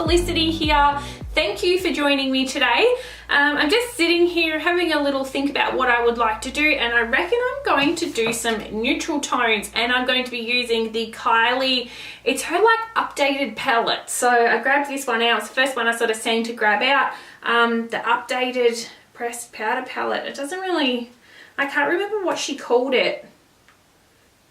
Felicity here. Thank you for joining me today. I'm just sitting here having a little think about what I would like to do, and I reckon I'm going to do some neutral tones, and I'm going to be using the Kylie, it's her like updated palette. So I grabbed this one out. It's the first one I sort of seen to grab out. The updated pressed powder palette. It doesn't really, I can't remember what she called it.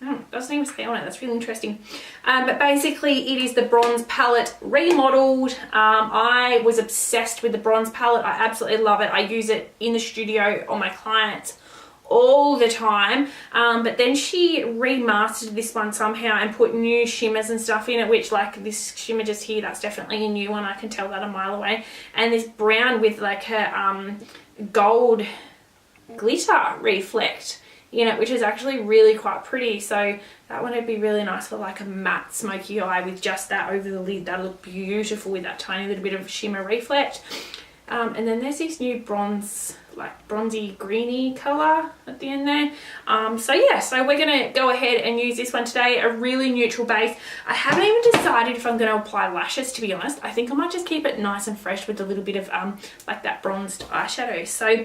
Oh, it doesn't even say on it. That's really interesting. But basically it is the bronze palette remodeled. I was obsessed with the bronze palette. I absolutely love it. I use it in the studio on my clients all the time. But then she remastered this one somehow and put new shimmers and stuff in it, which like this shimmer just here, that's definitely a new one. I can tell that a mile away. And this brown with like her gold glitter reflect in it, which is actually really quite pretty. So that one would be really nice for like a matte smoky eye with just that over the lid. That'll look beautiful with that tiny little bit of shimmer reflect. And then there's this new bronze, like bronzy greeny color at the end there. So yeah, so we're gonna go ahead and use this one today, a really neutral base. I haven't even decided if I'm gonna apply lashes, to be honest. I think I might just keep it nice and fresh with a little bit of like that bronzed eyeshadow. So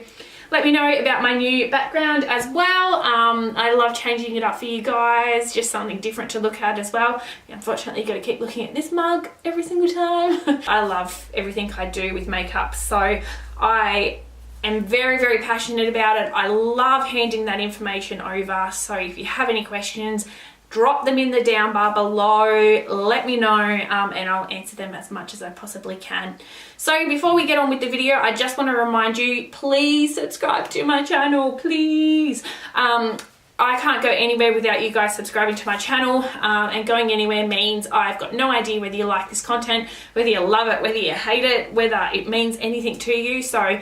let me know about my new background as well. I love changing it up for you guys, just something different to look at as well. Unfortunately, you got to keep looking at this mug every single time. I love everything I do with makeup, so I am very, very passionate about it. I love handing that information over. So if you have any questions, drop them in the down bar below, let me know, and I'll answer them as much as I possibly can. So before we get on with the video, I just want to remind you, please subscribe to my channel, please. I can't go anywhere without you guys subscribing to my channel, and going anywhere means I've got no idea whether you like this content, whether you love it, whether you hate it, whether it means anything to you. So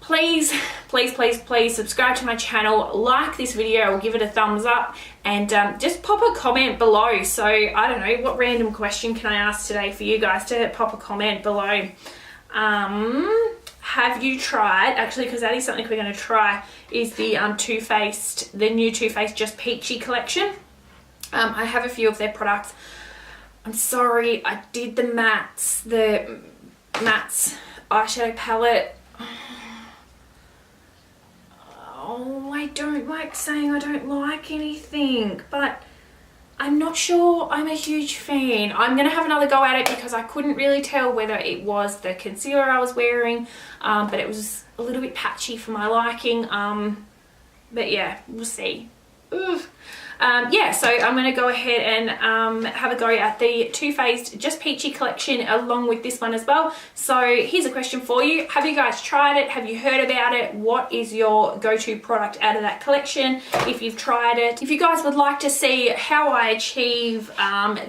please, please, please, please subscribe to my channel, like this video, or give it a thumbs up, and just pop a comment below. So I don't know, what random question can I ask today for you guys to pop a comment below? Have you tried, actually, because that is something we're going to try, is the Too Faced, the new Too Faced Just Peachy collection. I have a few of their products. I'm sorry, I did the mattes eyeshadow palette. Oh, I don't like saying I don't like anything, but I'm not sure I'm a huge fan. I'm going to have another go at it because I couldn't really tell whether it was the concealer I was wearing, but it was a little bit patchy for my liking. But yeah, we'll see. Ugh. Yeah, so I'm going to go ahead and have a go at the Too Faced Just Peachy collection along with this one as well. So here's a question for you. Have you guys tried it? Have you heard about it? What is your go-to product out of that collection if you've tried it? If you guys would like to see how I achieve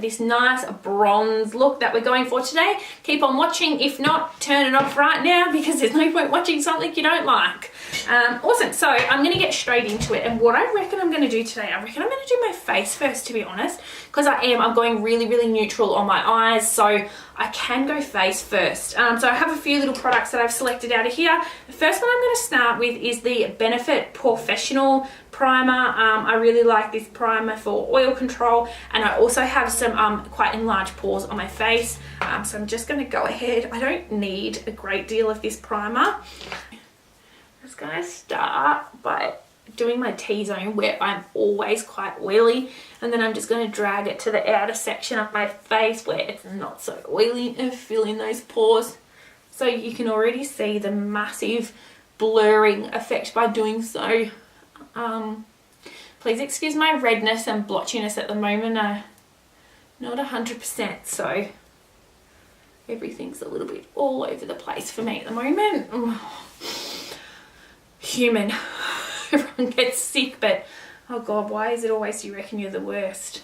this nice bronze look that we're going for today, keep on watching. If not, turn it off right now because there's no point watching something you don't like. Awesome, so I'm going to get straight into it, and what I reckon I'm going to do today, I reckon I'm going to do my face first, to be honest, because I'm going really, really neutral on my eyes, so I can go face first. So I have a few little products that I've selected out of here. The first one I'm going to start with is the Benefit Professional Primer. I really like this primer for oil control, and I also have some quite enlarged pores on my face, so I'm just going to go ahead. I don't need a great deal of this primer. I'm just going to start by doing my T-zone where I'm always quite oily, and then I'm just going to drag it to the outer section of my face where it's not so oily and fill in those pores. So you can already see the massive blurring effect by doing so. Please excuse my redness and blotchiness at the moment. Not 100%, so everything's a little bit all over the place for me at the moment. Human. Everyone gets sick, but oh god, why is it always you reckon you're the worst?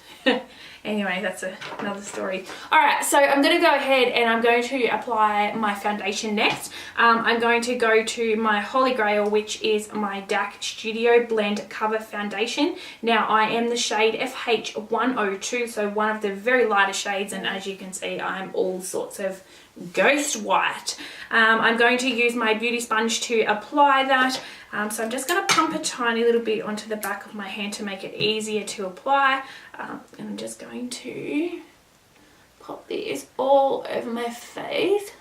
Anyway, that's another story. Alright, so I'm going to go ahead and I'm going to apply my foundation next. I'm going to go to my Holy Grail, which is my DAACK Studio Blend Cover Foundation. Now, I am the shade FH102, so one of the very lighter shades, and as you can see, I'm all sorts of ghost white. I'm going to use my beauty sponge to apply that. So I'm just going to pump a tiny little bit onto the back of my hand to make it easier to apply. And I'm just going to pop this all over my face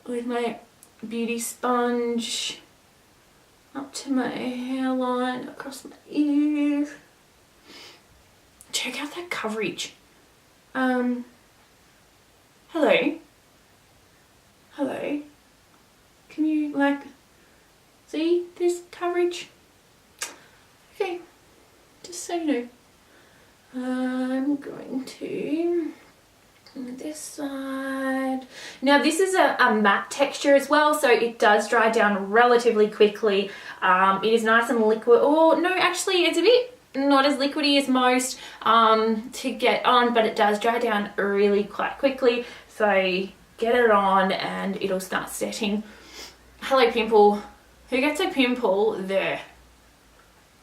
with my beauty sponge up to my hairline, across my ears. Check out that coverage. Hello. Hello. Can you like see this coverage? Okay, just so you know. I'm going to this side. Now this is a matte texture as well, so it does dry down relatively quickly. It is nice and liquid. Oh no, actually it's a bit not as liquidy as most to get on, but it does dry down really quite quickly. So get it on and it'll start setting. Hello pimple. Who gets a pimple there?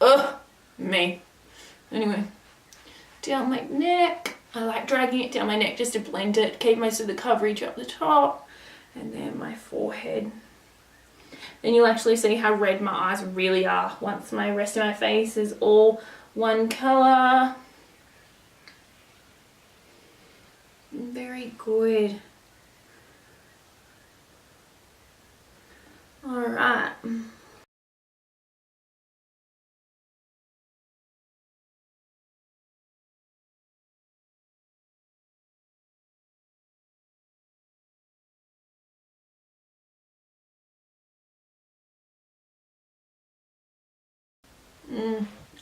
Ugh, me. Anyway, down my neck. I like dragging it down my neck just to blend it, keep most of the coverage up the top, and then my forehead. Then you'll actually see how red my eyes really are once my rest of my face is all one colour. Very good. Alright.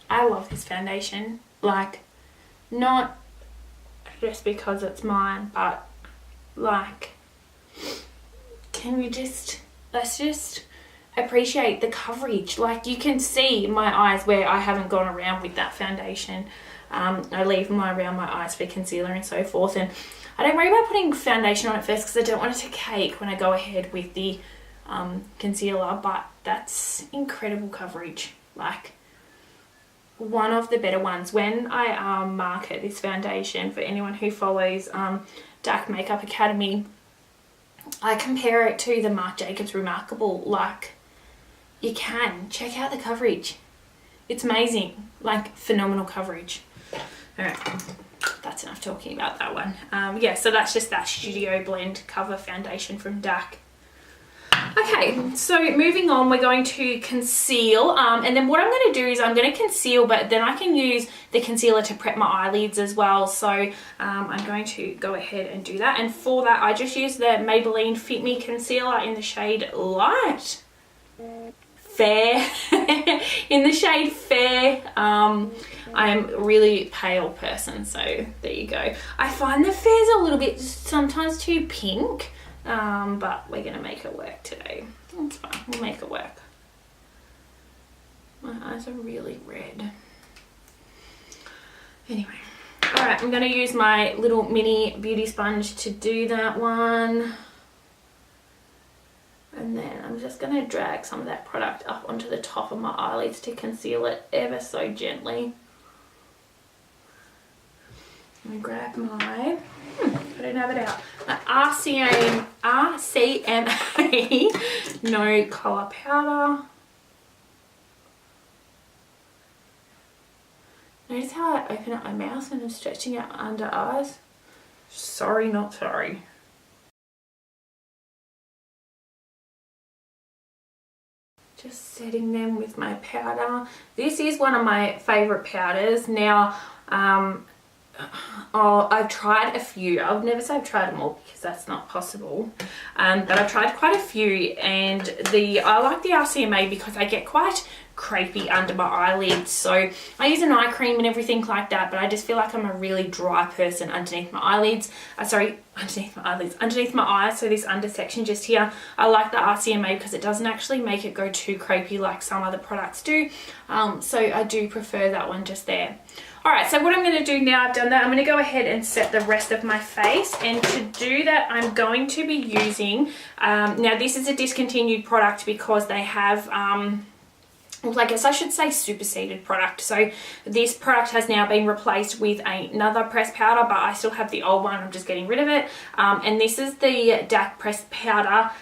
I love this foundation, like not just because it's mine, but like let's just appreciate the coverage. Like you can see my eyes where I haven't gone around with that foundation. I leave mine around my eyes for concealer and so forth, and I don't worry about putting foundation on it first because I don't want it to cake when I go ahead with the concealer, but that's incredible coverage. Like one of the better ones. When I market this foundation for anyone who follows DAACK Makeup Academy, I compare it to the Marc Jacobs Remarkable. Like you can check out the coverage, it's amazing, like phenomenal coverage. All right, that's enough talking about that one. Yeah, so that's just that Studio Blend Cover Foundation from DAACK. Okay, so moving on, we're going to conceal, and then what I'm going to do is I'm going to conceal, but then I can use the concealer to prep my eyelids as well. So I'm going to go ahead and do that, and for that I just use the Maybelline Fit Me Concealer in the shade Light Fair. In the shade Fair. I am a really pale person, so there you go. I find the Fair's a little bit sometimes too pink. But we're gonna make it work today. That's fine, we'll make it work. My eyes are really red. Anyway, alright, I'm gonna use my little mini beauty sponge to do that one. And then I'm just gonna drag some of that product up onto the top of my eyelids to conceal it ever so gently. I'm gonna grab my I don't have it out. RCMA No Colour Powder. Notice how I open up my mouth and I'm stretching out my under eyes? Sorry, not sorry. Just setting them with my powder. This is one of my favourite powders. Now, I've tried a few. I'll never say I've tried them all because that's not possible, but I've tried quite a few, and I like the RCMA because I get quite crepey under my eyelids, so I use an eye cream and everything like that, but I just feel like I'm a really dry person underneath my eyelids. Underneath my eyes, so this under section just here. I like the RCMA because it doesn't actually make it go too crepey like some other products do, so I do prefer that one just there. Alright, so what I'm going to do now I've done that, I'm going to go ahead and set the rest of my face, and to do that I'm going to be using, now this is a discontinued product because they have, well, I guess I should say superseded product. So this product has now been replaced with another pressed powder, but I still have the old one, I'm just getting rid of it. And this is the DAACK pressed powder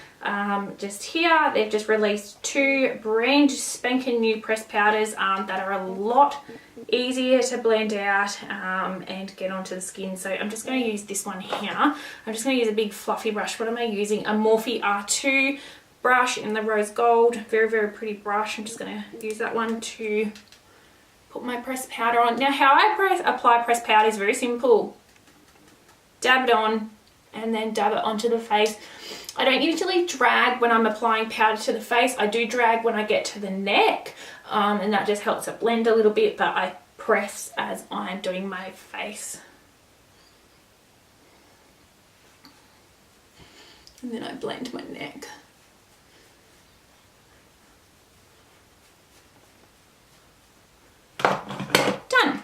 just here. They've just released 2 brand spanking new pressed powders that are a lot easier to blend out and get onto the skin. So I'm just going to use this one here. I'm just going to use a big fluffy brush. What am I using? A Morphe R2 brush in the rose gold. Very, very pretty brush. I'm just going to use that one to put my pressed powder on. Now how I apply pressed powder is very simple. Dab it on and then dab it onto the face. I don't usually drag when I'm applying powder to the face. I do drag when I get to the neck, and that just helps it blend a little bit, but I press as I'm doing my face. And then I blend my neck. Done.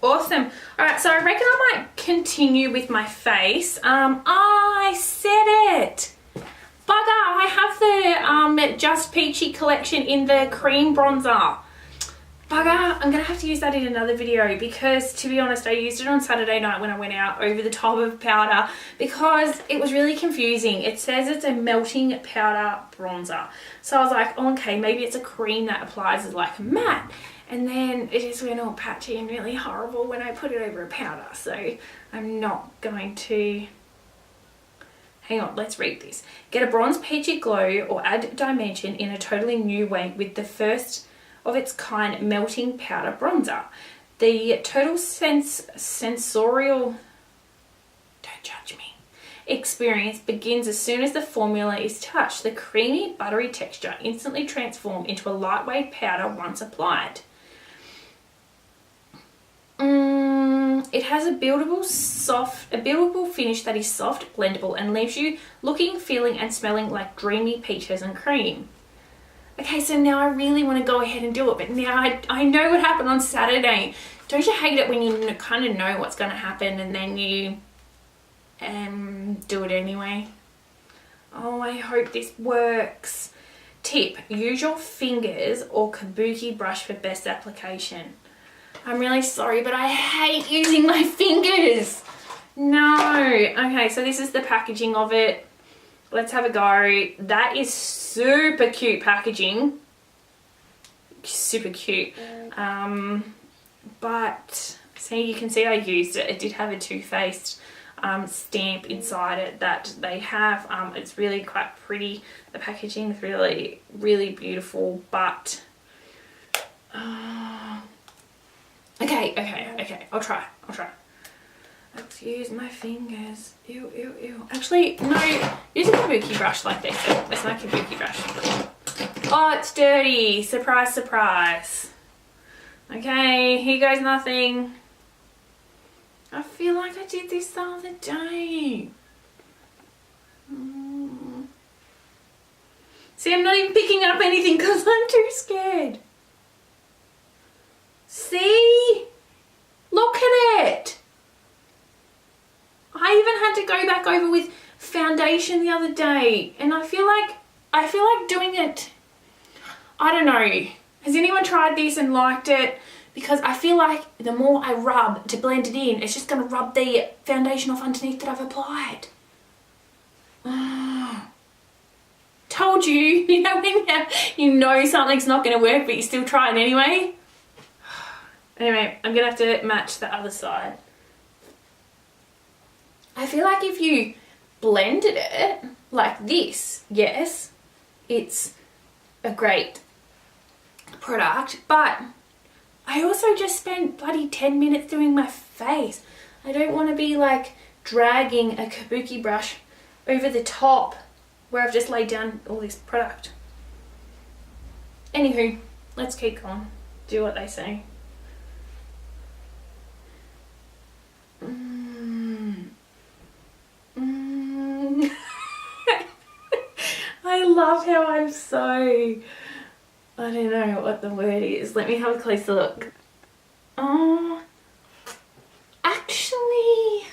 Awesome. All right, so I reckon I might continue with my face. I said it. Bugger, I have the Just Peachy collection in the cream bronzer. Bugger, I'm going to have to use that in another video because, to be honest, I used it on Saturday night when I went out over the top of powder because it was really confusing. It says it's a melting powder bronzer. So I was like, oh, okay, maybe it's a cream that applies as like a matte. And then it just went all patchy and really horrible when I put it over a powder. So I'm not going to... Hang on, let's read this. Get a bronze peachy glow or add dimension in a totally new way with the first of its kind melting powder bronzer. The total sensorial, don't judge me, experience begins as soon as the formula is touched. The creamy, buttery texture instantly transforms into a lightweight powder once applied. It has a buildable finish that is soft, blendable, and leaves you looking, feeling, and smelling like dreamy peaches and cream. Okay, so now I really want to go ahead and do it, but now I know what happened on Saturday. Don't you hate it when you kind of know what's going to happen and then you do it anyway? Oh, I hope this works. Tip, use your fingers or kabuki brush for best application. I'm really sorry, but I hate using my fingers. No. Okay, so this is the packaging of it. Let's have a go. That is super cute packaging. Super cute. But see, you can see I used it. It did have a Too Faced stamp inside it that they have. It's really quite pretty. The packaging is really, really beautiful, but... Okay, I'll try. Let's use my fingers. Ew. Actually, no, use a kabuki brush like this. That's my kabuki brush. Oh, it's dirty. Surprise, surprise. Okay, here goes nothing. I feel like I did this the other day. See, I'm not even picking up anything because I'm too scared. See? Look at it. I even had to go back over with foundation the other day, and I feel like doing it. I don't know. Has anyone tried this and liked it? Because I feel like the more I rub to blend it in, it's just going to rub the foundation off underneath that I've applied. Told you. You know when you know something's not going to work, but you still try it anyway? Anyway, I'm going to have to match the other side. I feel like if you blended it like this, yes, it's a great product, but I also just spent bloody 10 minutes doing my face. I don't want to be like dragging a kabuki brush over the top where I've just laid down all this product. Anywho, let's keep going. Do what they say. I love how I'm so, I don't know what the word is. Let me have a closer look. Oh, actually,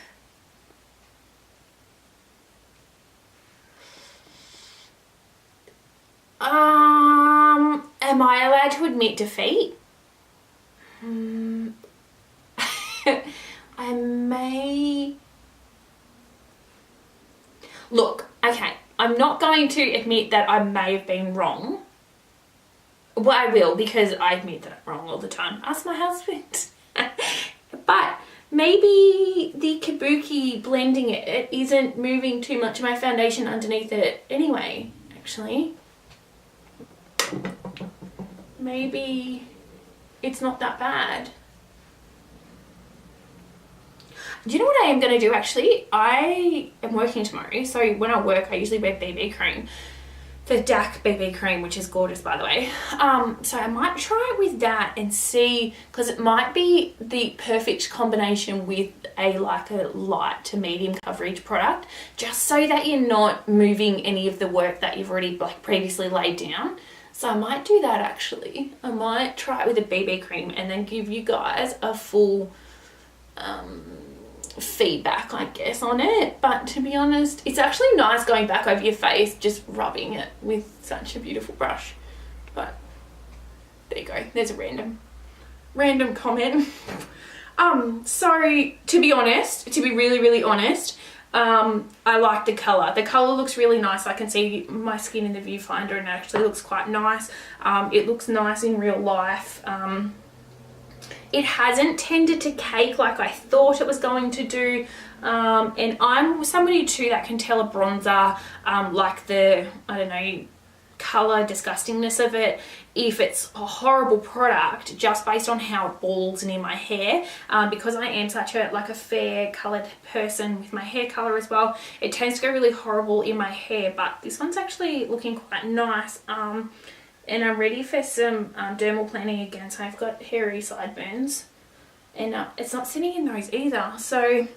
am I allowed to admit defeat? I may... Look, okay, I'm not going to admit that I may have been wrong. Well, I will, because I admit that I'm wrong all the time. Ask my husband. But maybe the kabuki blending it isn't moving too much of my foundation underneath it anyway, actually. Maybe it's not that bad. Do you know what I am going to do actually? I am working tomorrow, so when I work I usually wear BB cream. The DAACK BB cream, which is gorgeous by the way. So I might try it with that and see, because it might be the perfect combination with a light to medium coverage product, just so that you're not moving any of the work that you've already previously laid down. So I might do that actually. I might try it with a BB cream and then give you guys a full feedback, I guess, on it. But to be honest, it's actually nice going back over your face, just rubbing it with such a beautiful brush. But there you go, there's a random comment. So to be honest, to be really honest, I like the color. The color looks really nice. I can see my skin in the viewfinder and it actually looks quite nice. It looks nice in real life. It hasn't tended to cake like I thought it was going to do, and I'm somebody too that can tell a bronzer, like the, I don't know, colour disgustingness of it, if it's a horrible product just based on how it balls near my hair. Because I am such a fair coloured person with my hair colour as well, it tends to go really horrible in my hair, but this one's actually looking quite nice. And I'm ready for some dermal planning again, so I've got hairy sideburns, and it's not sitting in those either. So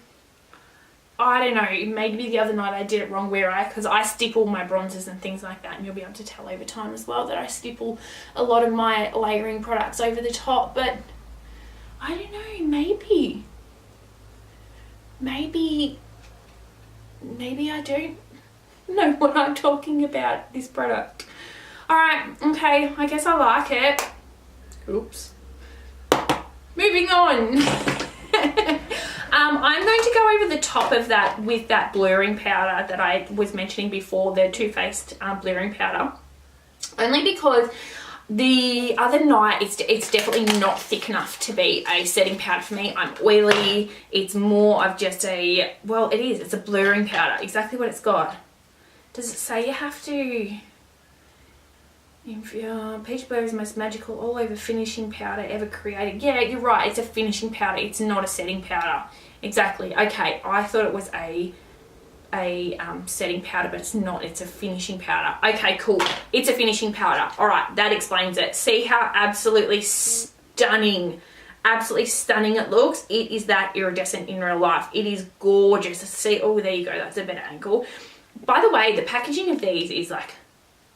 I don't know, maybe the other night I did it wrong because I stipple my bronzers and things like that, and you'll be able to tell over time as well that I stipple a lot of my layering products over the top. But I don't know, maybe I don't know what I'm talking about, this product. Alright, okay, I guess I like it. Oops. Moving on. I'm going to go over the top of that with that blurring powder that I was mentioning before, the Too Faced blurring powder. Only because the other night it's definitely not thick enough to be a setting powder for me. I'm oily. It's more of just a, well, it is. It's a blurring powder. Exactly what it's got. Does it say you have to... Peach Blur is the most magical all over finishing powder ever created. Yeah, you're right, it's a finishing powder, it's not a setting powder. Exactly. Okay, I thought it was a setting powder, but it's not, it's a finishing powder. Okay, cool, it's a finishing powder. All right, that explains it. See how absolutely stunning it looks? It is that iridescent in real life. It is gorgeous. See, oh, there you go, that's a better angle. By the way, the packaging of these is like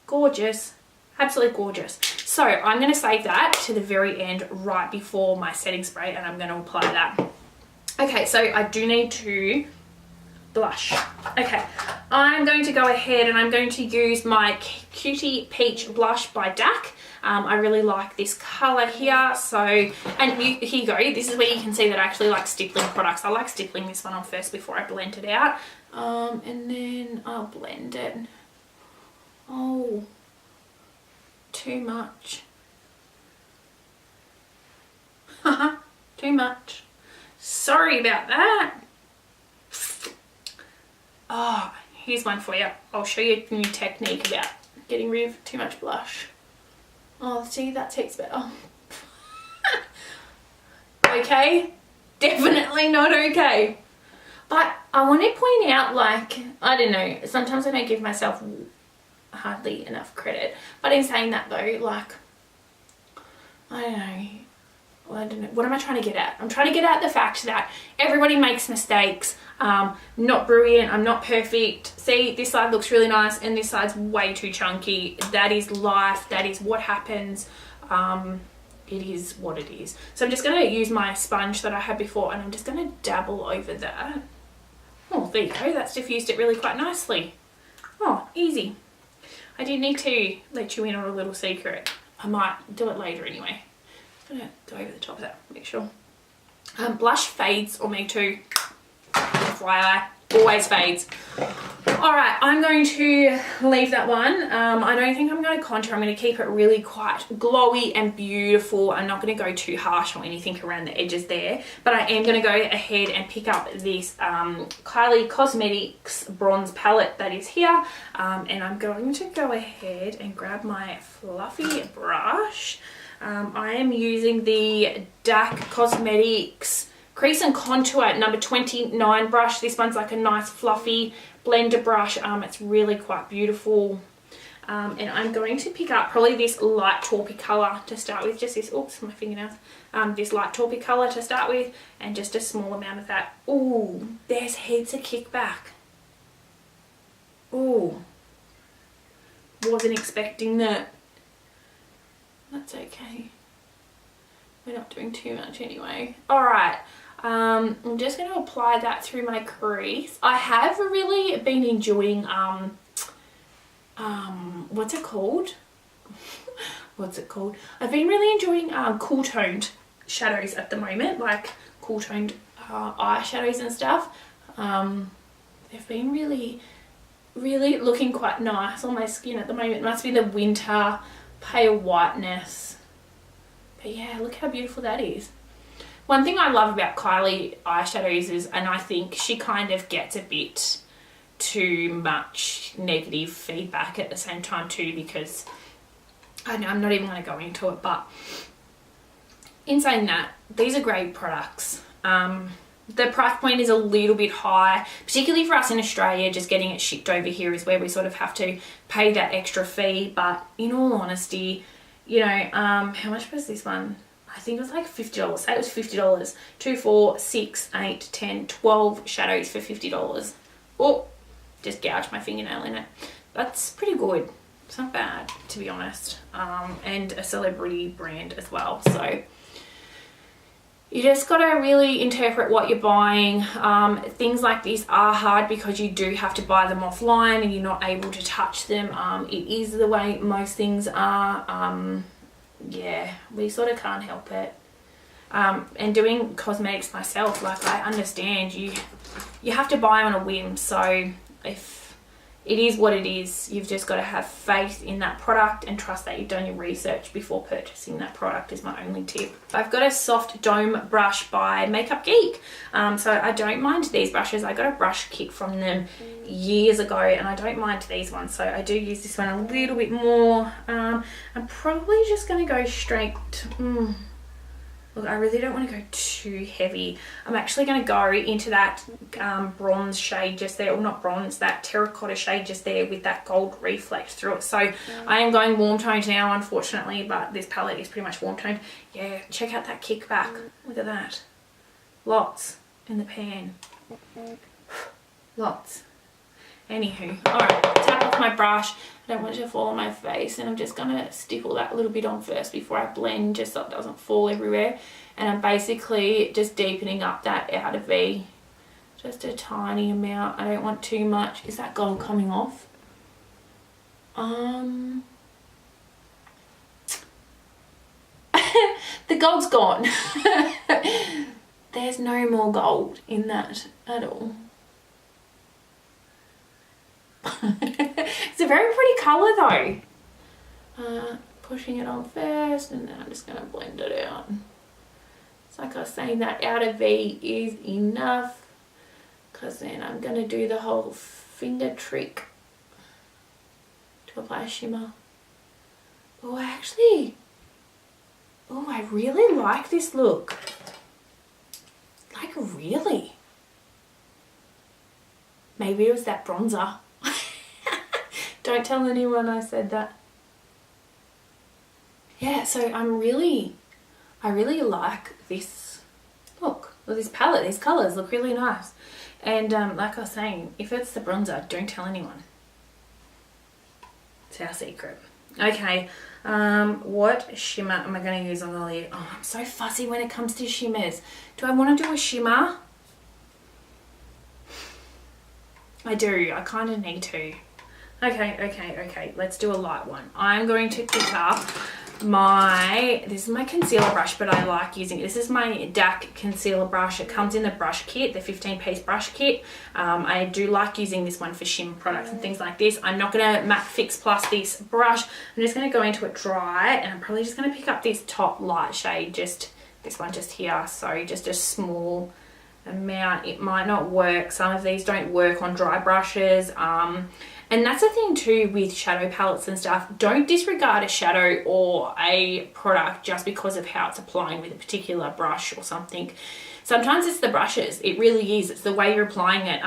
gorgeous. Absolutely gorgeous. So I'm going to save that to the very end, right before my setting spray, and I'm going to apply that. Okay, so I do need to blush. Okay, I'm going to go ahead and I'm going to use my Cutey Peach Blush by DAACK. I really like this colour here. So, and here you go. This is where you can see that I actually like stippling products. I like stippling this one on first before I blend it out. And then I'll blend it. Oh... too much. Too much. Sorry about that. Oh, here's one for you. I'll show you a new technique about getting rid of too much blush. Oh, see, that tastes better. Okay? Definitely not okay. But I want to point out, I don't know, sometimes I don't give myself hardly enough credit, but in saying that though, I don't know, what am I trying to get at? I'm trying to get at the fact that everybody makes mistakes. Not brilliant, I'm not perfect. See, this side looks really nice and this side's way too chunky. That is life, that is what happens. It is what it is. So I'm just going to use my sponge that I had before, and I'm just going to dabble over that. Oh, there you go, that's diffused it really quite nicely. Oh, easy. I do need to let you in on a little secret. I might do it later anyway. I'm going to go over the top of that, make sure. Blush fades on me too, FYI. always fades. All right, I'm going to leave that one. I don't think I'm going to contour. I'm going to keep it really quite glowy and beautiful. I'm not going to go too harsh or anything around the edges there, but I am going to go ahead and pick up this Kylie Cosmetics bronze palette that is here, and I'm going to go ahead and grab my fluffy brush. I am using the DAACK Cosmetics Crease and Contour number 29 brush. This one's like a nice fluffy blender brush. It's really quite beautiful. And I'm going to pick up probably this light taupey colour to start with. Just this, oops, my fingernails. This light taupey colour to start with, and just a small amount of that. Ooh, there's heaps of kickback. Ooh, wasn't expecting that. That's okay. We're not doing too much anyway. All right. I'm just going to apply that through my crease. I have really been enjoying, what's it called? What's it called? I've been really enjoying cool toned shadows at the moment, like cool toned eyeshadows and stuff. They've been really looking quite nice on my skin at the moment. It must be the winter pale whiteness. But yeah, look how beautiful that is. One thing I love about Kylie eyeshadows is, and I think she kind of gets a bit too much negative feedback at the same time too, because I know I'm not even going to go into it, but in saying that, these are great products. The price point is a little bit high, particularly for us in Australia. Just getting it shipped over here is where we sort of have to pay that extra fee. But in all honesty, you know, how much was this one? I think it was like $50. Say it was $50. 2, 4, 6, 8, 10, 12 shadows for $50. Oh, just gouged my fingernail in it. That's pretty good. It's not bad, to be honest. And a celebrity brand as well. So you just got to really interpret what you're buying. Things like this are hard because you do have to buy them offline and you're not able to touch them. It is the way most things are. Yeah, we sort of can't help it. And doing cosmetics myself, like, I understand you have to buy on a whim. So if it is what it is, you've just got to have faith in that product and trust that you've done your research before purchasing that product, is my only tip. I've got a soft dome brush by Makeup Geek. So I don't mind these brushes. I got a brush kit from them years ago and I don't mind these ones. So I do use this one a little bit more. I'm probably just going to go straight. Look, I really don't want to go too heavy. I'm actually going to go into that bronze shade just there, or not bronze, that terracotta shade just there with that gold reflect through it. So I am going warm toned now, unfortunately, but this palette is pretty much warm toned. Yeah, check out that kickback. Look at that. Lots in the pan. Lots. Anywho, alright, tap off my brush. I don't want it to fall on my face, and I'm just going to stipple that a little bit on first before I blend, just so it doesn't fall everywhere. And I'm basically just deepening up that outer V. Just a tiny amount. I don't want too much. Is that gold coming off? The gold's gone. There's no more gold in that at all. It's a very pretty colour though. Pushing it on first, and then I'm just going to blend it out. It's like I was saying, that outer V is enough, because then I'm going to do the whole finger trick to apply shimmer. Oh, I really like this look. Like, really. Maybe it was that bronzer. Don't tell anyone I said that. Yeah, so I really like this look. Well, this palette, these colours look really nice. And like I was saying, if it's the bronzer, don't tell anyone. It's our secret. Okay, what shimmer am I going to use on the lid? Oh, I'm so fussy when it comes to shimmers. Do I want to do a shimmer? I do. I kind of need to. Okay. Let's do a light one. I'm going to pick up this is my concealer brush, but I like using it. This is my DAACK concealer brush. It comes in the brush kit, the 15-piece brush kit. I do like using this one for shimmer products and things like this. I'm not going to matte fix plus this brush. I'm just going to go into it dry, and I'm probably just going to pick up this top light shade, just this one just here. So just a small amount. It might not work. Some of these don't work on dry brushes. And that's the thing too with shadow palettes and stuff. Don't disregard a shadow or a product just because of how it's applying with a particular brush or something. Sometimes it's the brushes. It really is. It's the way you're applying it.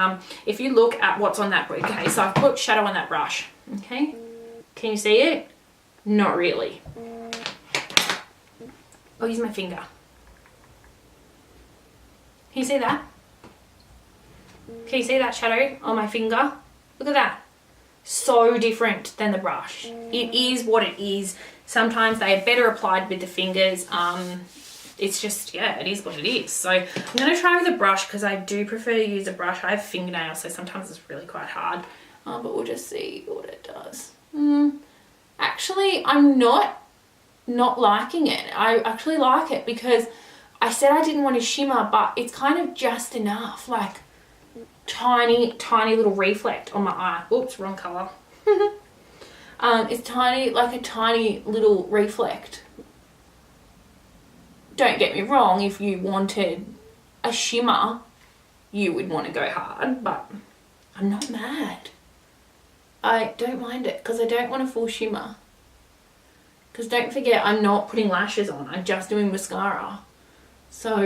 If you look at what's on that brush, okay, so I've put shadow on that brush, okay? Can you see it? Not really. I'll use my finger. Can you see that? Can you see that shadow on my finger? Look at that. So different than the brush. It is what it is. Sometimes they are better applied with the fingers. It's just, yeah, it is what it is. So I'm going to try with a brush because I do prefer to use a brush. I have fingernails, so sometimes it's really quite hard. But we'll just see what it does. Actually, I'm not liking it. I actually like it because I said I didn't want to shimmer, but it's kind of just enough. Like, tiny little reflect on my eye. Oops, wrong color. It's tiny, like a tiny little reflect. Don't get me wrong, if you wanted a shimmer, you would want to go hard, but I'm not mad. I don't mind it because I don't want a full shimmer. Because don't forget, I'm not putting lashes on. I'm just doing mascara. So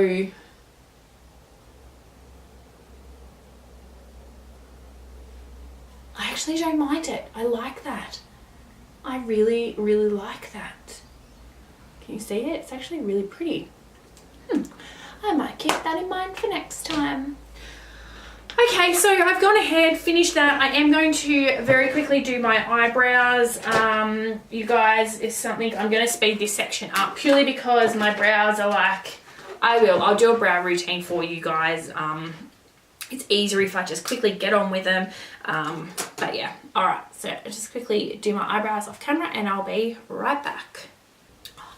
I actually don't mind it. I like that. I really like that. Can you see it? It's actually really pretty. I might keep that in mind for next time. Okay, so I've gone ahead, finished that. I am going to very quickly do my eyebrows. You guys, is something, I'm going to speed this section up purely because my brows are like, I'll do a brow routine for you guys. It's easier if I just quickly get on with them. But yeah, all right, so I'll just quickly do my eyebrows off camera and I'll be right back.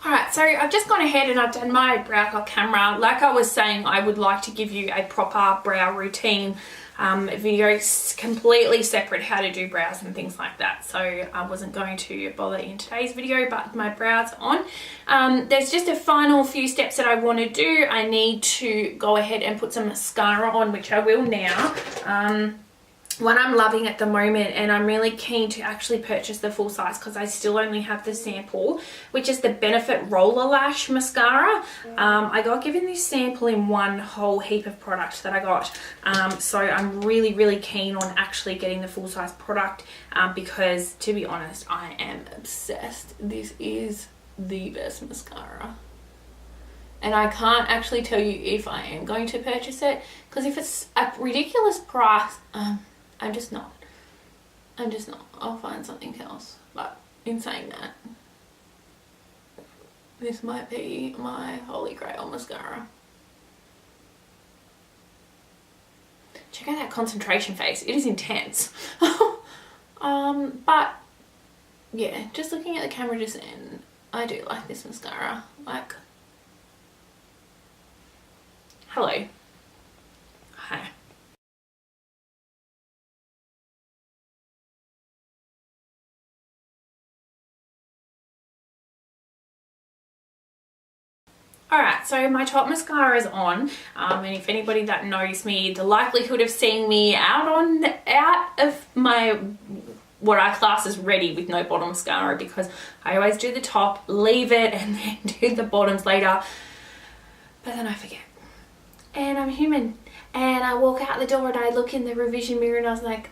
All right, so I've just gone ahead and I've done my brows off camera. Like I was saying, I would like to give you a proper brow routine video, completely separate how to do brows and things like that. So I wasn't going to bother in today's video, but my brows are on. There's just a final few steps that I want to do. I need to go ahead and put some mascara on, which I will now. One I'm loving at the moment, and I'm really keen to actually purchase the full size because I still only have the sample, which is the Benefit Roller Lash Mascara. I got given this sample in one whole heap of product that I got. So I'm really keen on actually getting the full size product because, to be honest, I am obsessed. This is the best mascara. And I can't actually tell you if I am going to purchase it because if it's a ridiculous price, I'm just not. I'll find something else. But in saying that, this might be my holy grail mascara. Check out that concentration face. It is intense. But yeah, just looking at the camera just then, I do like this mascara. Like, hello. Hi. Alright, so my top mascara is on, and if anybody that knows me, the likelihood of seeing me out of my, what I class as ready with no bottom mascara, because I always do the top, leave it, and then do the bottoms later, but then I forget. And I'm human, and I walk out the door and I look in the revision mirror and I was like,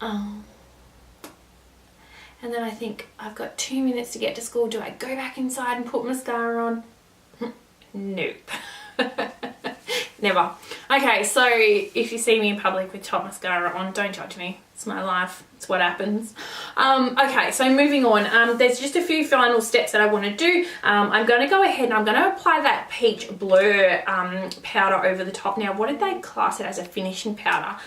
oh. And then I think, I've got 2 minutes to get to school, do I go back inside and put mascara on? Nope. Never. Okay, so if you see me in public with top mascara on, don't judge me. It's my life. It's what happens. Okay, so moving on. There's just a few final steps that I want to do. I'm going to go ahead and I'm going to apply that peach blur powder over the top. Now, what did they class it as? A finishing powder.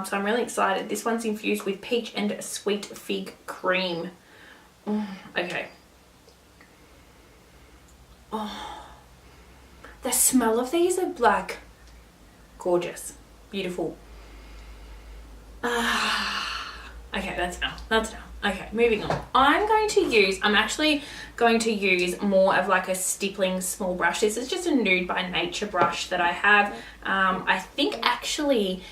So I'm really excited. This one's infused with peach and sweet fig cream. Okay. Oh, the smell of these are like gorgeous, beautiful. Okay, that's enough. That's enough. Okay, moving on. I'm actually going to use more of like a stippling small brush. This is just a Nude by Nature brush that I have. I think actually,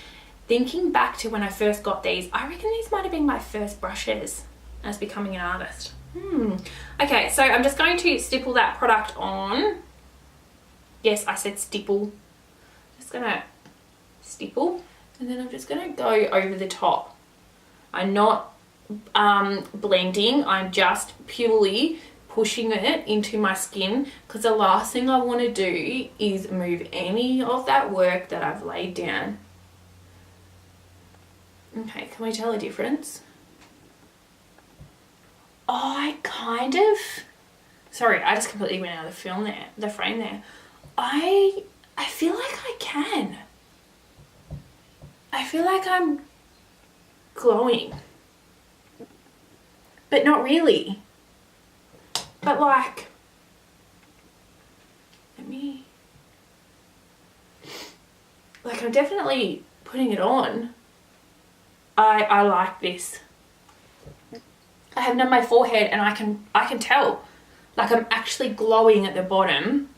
thinking back to when I first got these, I reckon these might have been my first brushes as becoming an artist. Okay, so I'm just going to stipple that product on. Yes, I said stipple. Just gonna stipple, and then I'm just gonna go over the top. I'm not blending, I'm just purely pushing it into my skin, because the last thing I want to do is move any of that work that I've laid down. Okay, can we tell a difference? Oh, I kind of, sorry, I just completely went out of the frame there. I feel like I can. I feel like I'm glowing, but not really. But like, I'm definitely putting it on. I like this. I have it on my forehead, and I can tell, like, I'm actually glowing at the bottom,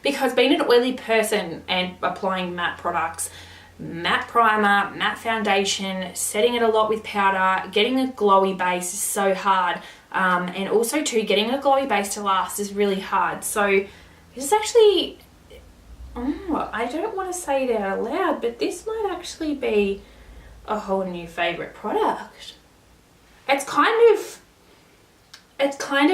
because being an oily person and applying matte products, matte primer, matte foundation, setting it a lot with powder, getting a glowy base is so hard, and also too, getting a glowy base to last is really hard. So this is actually, I don't want to say it out loud, but this might actually be a whole new favorite product. It's kind of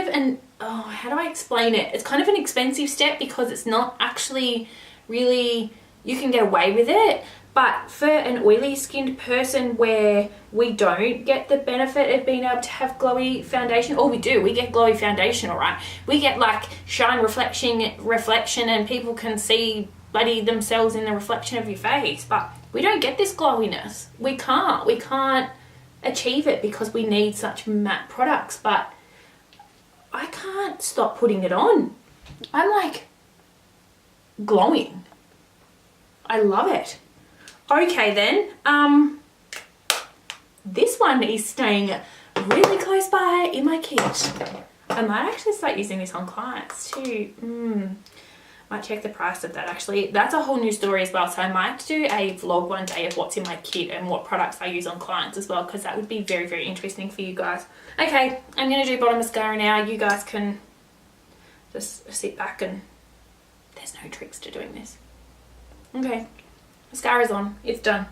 an, how do I explain it? It's kind of an expensive step, because it's not actually really, you can get away with it. But for an oily skinned person where we don't get the benefit of being able to have glowy foundation, or we do, we get glowy foundation, all right? We get like shine reflection, and people can see bloody themselves in the reflection of your face, but we don't get this glowiness. We can't achieve it because we need such matte products. But I can't stop putting it on. I'm like glowing. I love it. Okay then, this one is staying really close by in my kit. I might actually start using this on clients too. Might check the price of that actually. That's a whole new story as well, so I might do a vlog one day of what's in my kit and what products I use on clients as well, because that would be very, very interesting for you guys. Okay, I'm going to do bottom mascara now. You guys can just sit back, and there's no tricks to doing this. Okay, mascara's on. It's done.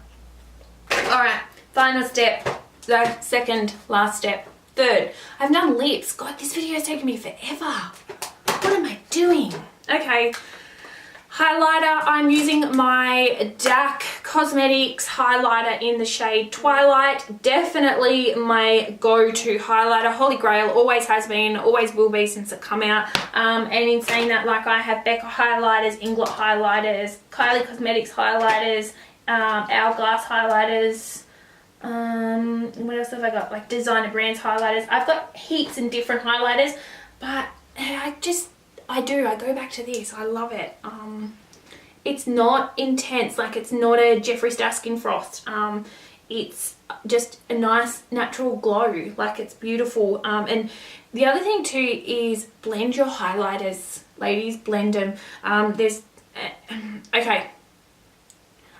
Alright, final step. The second last step. Third, I've done lips. God, this video is taking me forever. What am I doing? Okay, highlighter. I'm using my DAACK Cosmetics highlighter in the shade Twilight. Definitely my go-to highlighter. Holy grail, always has been, always will be since it come out. And in saying that, like, I have Becca highlighters, Inglot highlighters, Kylie Cosmetics highlighters, Hourglass highlighters. What else have I got? Like designer brands highlighters. I've got heaps and different highlighters, but I go back to this. I love it. It's not intense, like it's not a Jeffree Star Skin Frost. It's just a nice natural glow, like it's beautiful. And the other thing too is blend your highlighters, ladies, blend them. Okay,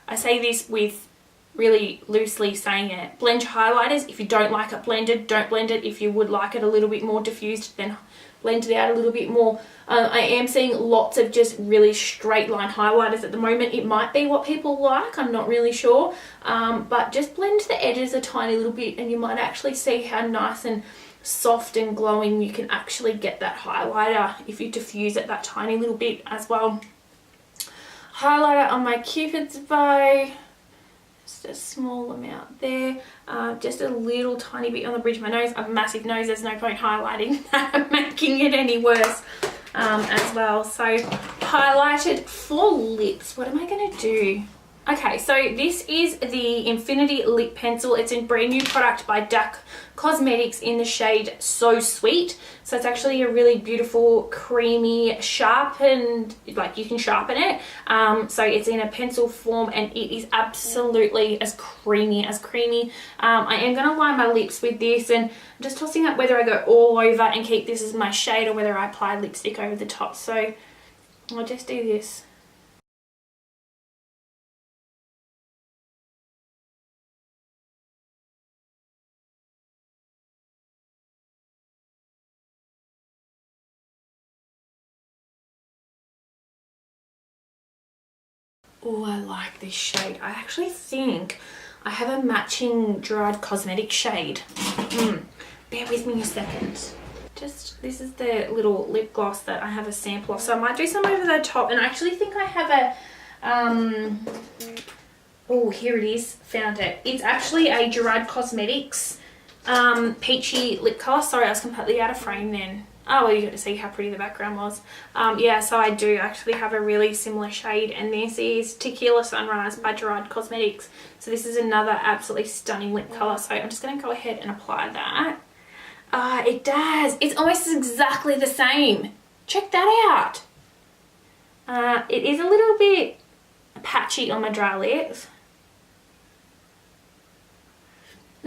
I say this with really loosely saying it. Blend your highlighters. If you don't like it blended, don't blend it. If you would like it a little bit more diffused, then blend it out a little bit more. I am seeing lots of just really straight line highlighters at the moment. It might be what people like, I'm not really sure. But just blend the edges a tiny little bit, and you might actually see how nice and soft and glowing you can actually get that highlighter if you diffuse it that tiny little bit as well. Highlighter on my Cupid's bow. Just a small amount there, just a little tiny bit on the bridge of my nose. I have a massive nose, there's no point highlighting that, making it any worse as well. So highlighted for lips. What am I going to do? Okay, so this is the Infinity Lip Pencil. It's a brand new product by DAACK Cosmetics in the shade So Sweet. So it's actually a really beautiful, creamy, sharpened, like you can sharpen it. So it's in a pencil form and it is absolutely as creamy as creamy. I am going to line my lips with this, and I'm just tossing up whether I go all over and keep this as my shade or whether I apply lipstick over the top. So I'll just do this. Oh, I like this shade. I actually think I have a matching Dried Cosmetics shade. Bear with me a second. This is the little lip gloss that I have a sample of. So I might do some over the top. And I actually think I have a, oh, here it is. Found it. It's actually a Dried Cosmetics peachy lip colour. Sorry, I was completely out of frame then. Oh, well, you got to see how pretty the background was. Yeah, so I do actually have a really similar shade, and this is Tequila Sunrise by Dried Cosmetics. So this is another absolutely stunning lip colour. So I'm just going to go ahead and apply that. It does. It's almost exactly the same. Check that out. It is a little bit patchy on my dry lips.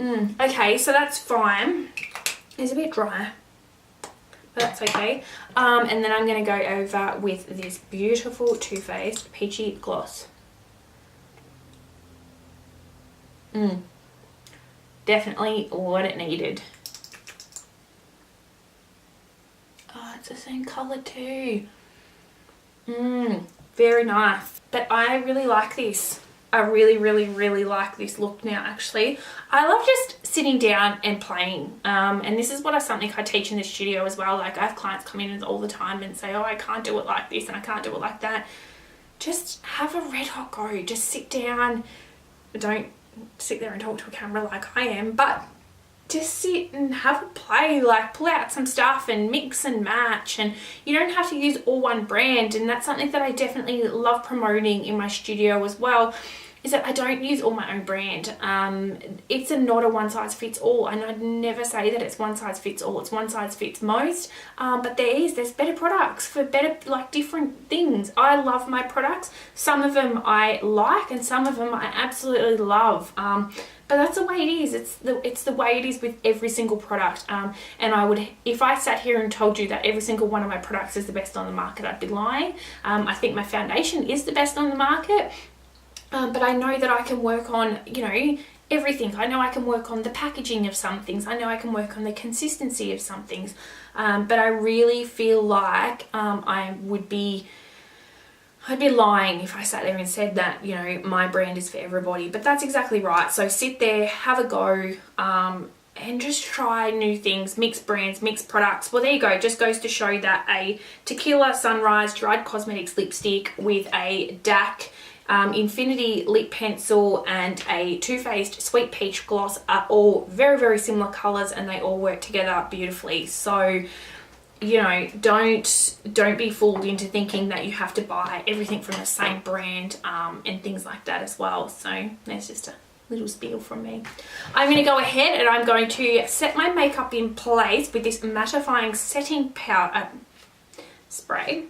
Okay, so that's fine. It's a bit dry, but that's okay. And then I'm going to go over with this beautiful Too Faced Peachy Gloss. Definitely what it needed. Oh, it's the same colour too. Very nice. But I really like this. I really like this look now, actually. I love just sitting down and playing. And this is something I teach in the studio as well. Like, I have clients come in all the time and say, oh, I can't do it like this and I can't do it like that. Just have a red hot go. Just sit down. Don't sit there and talk to a camera like I am, but just sit and have a play, like pull out some stuff and mix and match. And you don't have to use all one brand, and that's something that I definitely love promoting in my studio as well, is that I don't use all my own brand. It's not a one size fits all, and I'd never say that it's one size fits all. It's one size fits most, but there's better products for better, like, different things. I love my products. Some of them I like and some of them I absolutely love. But that's the way it is. It's the way it is with every single product. And I would, if I sat here and told you that every single one of my products is the best on the market, I'd be lying. I think my foundation is the best on the market. But I know that I can work on, you know, everything. I know I can work on the packaging of some things. I know I can work on the consistency of some things. But I really feel like I'd be lying if I sat there and said that, you know, my brand is for everybody. But that's exactly right. So sit there, have a go, and just try new things, mix brands, mix products. Well, there you go. It just goes to show that a Tequila Sunrise Dried Cosmetics lipstick with a DAACK Infinity Lip Pencil and a Too Faced Sweet Peach Gloss are all very similar colours, and they all work together beautifully. So, you know, don't be fooled into thinking that you have to buy everything from the same brand and things like that as well. So there's just a little spiel from me. I'm going to go ahead and I'm going to set my makeup in place with this mattifying setting powder spray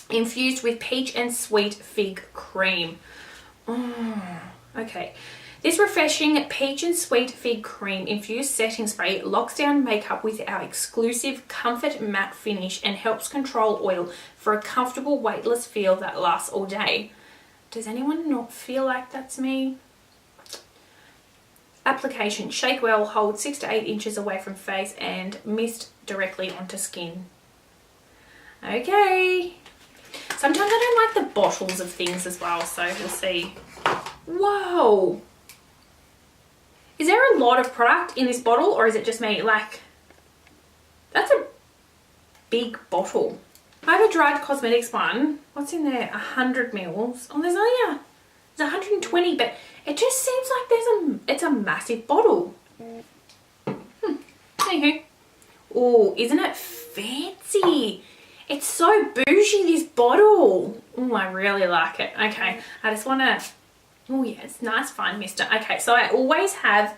infused with peach and sweet fig cream. Okay. This refreshing peach and sweet fig cream infused setting spray locks down makeup with our exclusive comfort matte finish and helps control oil for a comfortable weightless feel that lasts all day. Does anyone not feel like that's me? Application: shake well, hold 6 to 8 inches away from face and mist directly onto skin. Okay. Sometimes I don't like the bottles of things as well, so we'll see. Whoa! Is there a lot of product in this bottle, or is it just me? Like, that's a big bottle. I have a Dried Cosmetics one. What's in there? 100 mils. Oh, there's 120, but it just seems like it's a massive bottle. Anywho. Oh, isn't it fancy? It's so bougie, this bottle. Oh, I really like it. Okay, I just want to Oh yeah, it's nice fine mister. Okay, so I always have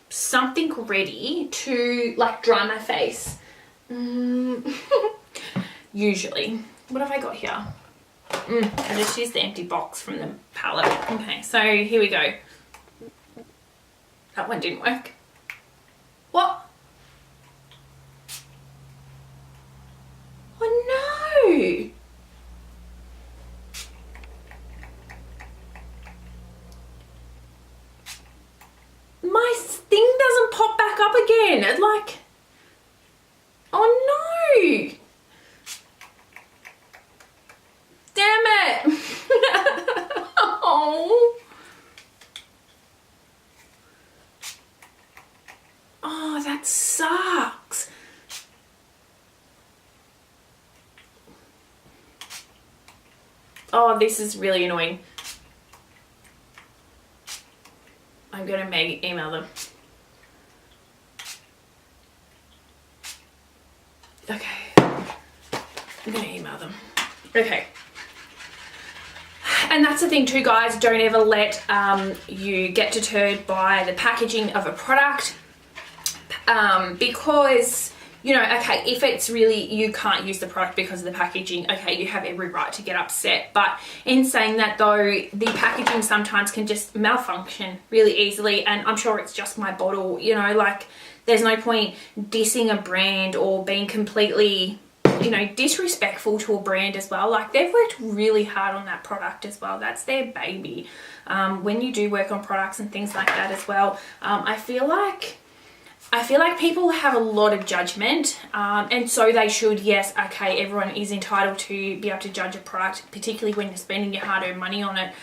something ready to like dry my face. Usually. What have I got here? I just used the empty box from the palette. Okay, so here we go. That one didn't work. What? Oh no! My thing doesn't pop back up again. It's like, oh no! Damn it! Oh. Oh, that sucks. Oh, this is really annoying. I'm going to email them. Okay. I'm going to email them. Okay. And that's the thing too, guys. Don't ever let you get deterred by the packaging of a product. Because, you know, okay, if it's really, you can't use the product because of the packaging, okay, you have every right to get upset. But in saying that though, the packaging sometimes can just malfunction really easily, and I'm sure it's just my bottle, you know, like there's no point dissing a brand or being completely, you know, disrespectful to a brand as well. Like they've worked really hard on that product as well. That's their baby. When you do work on products and things like that as well, I feel like people have a lot of judgment, and so they should. Yes, okay, everyone is entitled to be able to judge a product, particularly when you're spending your hard-earned money on it.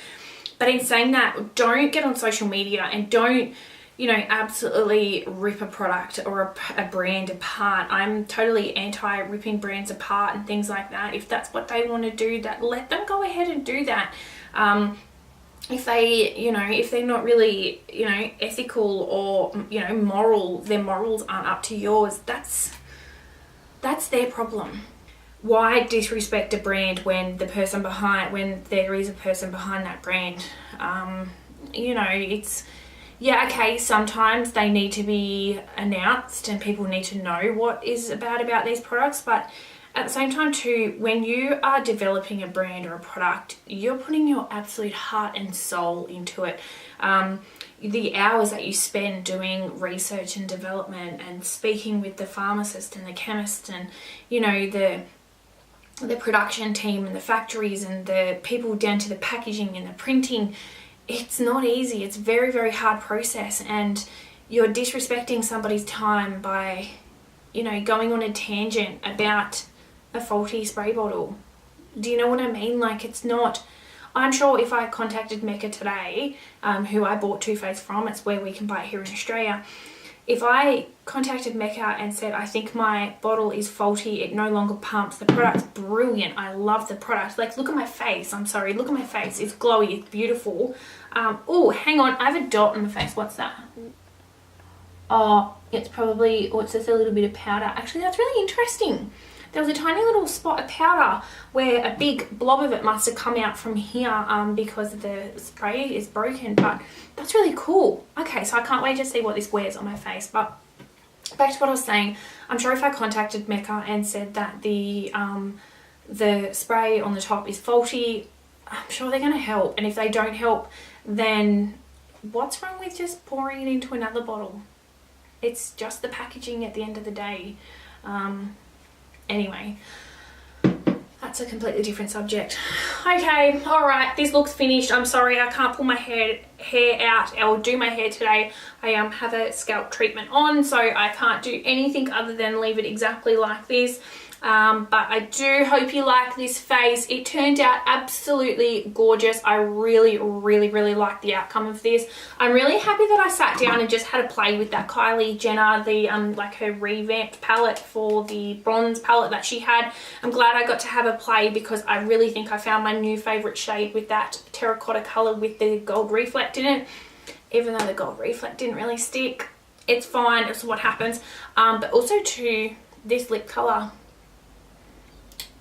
But in saying that, don't get on social media and don't, you know, absolutely rip a product or a brand apart. I'm totally anti-ripping brands apart and things like that. If that's what they want to do, that let them go ahead and do that. If they, you know, if they're not really, you know, ethical or, you know, moral, their morals aren't up to yours, that's their problem. Why disrespect a brand when there is a person behind that brand? You know, it's, yeah, okay, sometimes they need to be announced and people need to know what is about these products, but at the same time too, when you are developing a brand or a product, you're putting your absolute heart and soul into it. The hours that you spend doing research and development and speaking with the pharmacist and the chemist and, you know, the production team and the factories and the people down to the packaging and the printing, it's not easy. It's a very, very hard process, and you're disrespecting somebody's time by, you know, going on a tangent about a faulty spray bottle. Do you know what I mean? Like, it's not, I'm sure if I contacted Mecca today, who I bought Too Faced from, it's where we can buy it here in Australia. If I contacted Mecca and said, I think my bottle is faulty, it no longer pumps, the product's brilliant, I love the product, like, look at my face, I'm sorry, look at my face, it's glowy, it's beautiful. Oh, hang on, I have a dot on my face, what's that? Oh, it's probably, oh, it's just a little bit of powder. Actually, that's really interesting. There was a tiny little spot of powder where a big blob of it must have come out from here because the spray is broken, but that's really cool. Okay, so I can't wait to see what this wears on my face. But back to what I was saying, I'm sure if I contacted Mecca and said that the spray on the top is faulty, I'm sure they're going to help. And if they don't help, then what's wrong with just pouring it into another bottle? It's just the packaging at the end of the day. Anyway, that's a completely different subject. Okay, all right, this looks finished. I'm sorry, I can't pull my hair out or do my hair today. I have a scalp treatment on, so I can't do anything other than leave it exactly like this. But I do hope you like this face. It turned out absolutely gorgeous. I really, really, really like the outcome of this. I'm really happy that I sat down and just had a play with that Kylie Jenner, the like her revamped palette for the bronze palette that she had. I'm glad I got to have a play because I really think I found my new favorite shade with that terracotta color with the gold reflect in it. Even though the gold reflect didn't really stick, it's fine, it's what happens. But also to this lip color.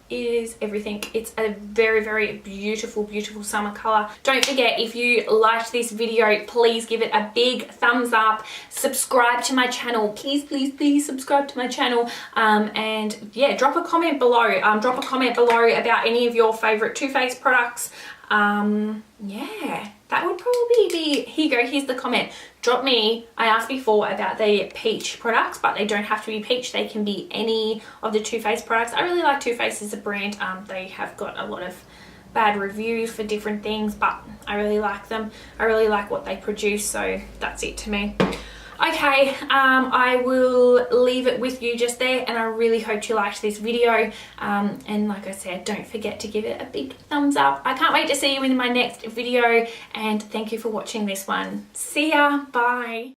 is everything. It's a very, very beautiful, beautiful summer color. Don't forget, if you liked this video, please give it a big thumbs up. Subscribe to my channel. Please, please, please subscribe to my channel. And yeah, drop a comment below. Drop a comment below about any of your favorite Too Faced products. Yeah, that would probably be, here you go, here's the comment. Drop me, I asked before about the peach products, but they don't have to be peach, they can be any of the Too Faced products. I really like Too Faced as a brand. They have got a lot of bad reviews for different things, but I really like them. I really like what they produce, so that's it to me. Okay, I will leave it with you just there, and I really hope you liked this video. And like I said, don't forget to give it a big thumbs up. I can't wait to see you in my next video, and thank you for watching this one. See ya, bye.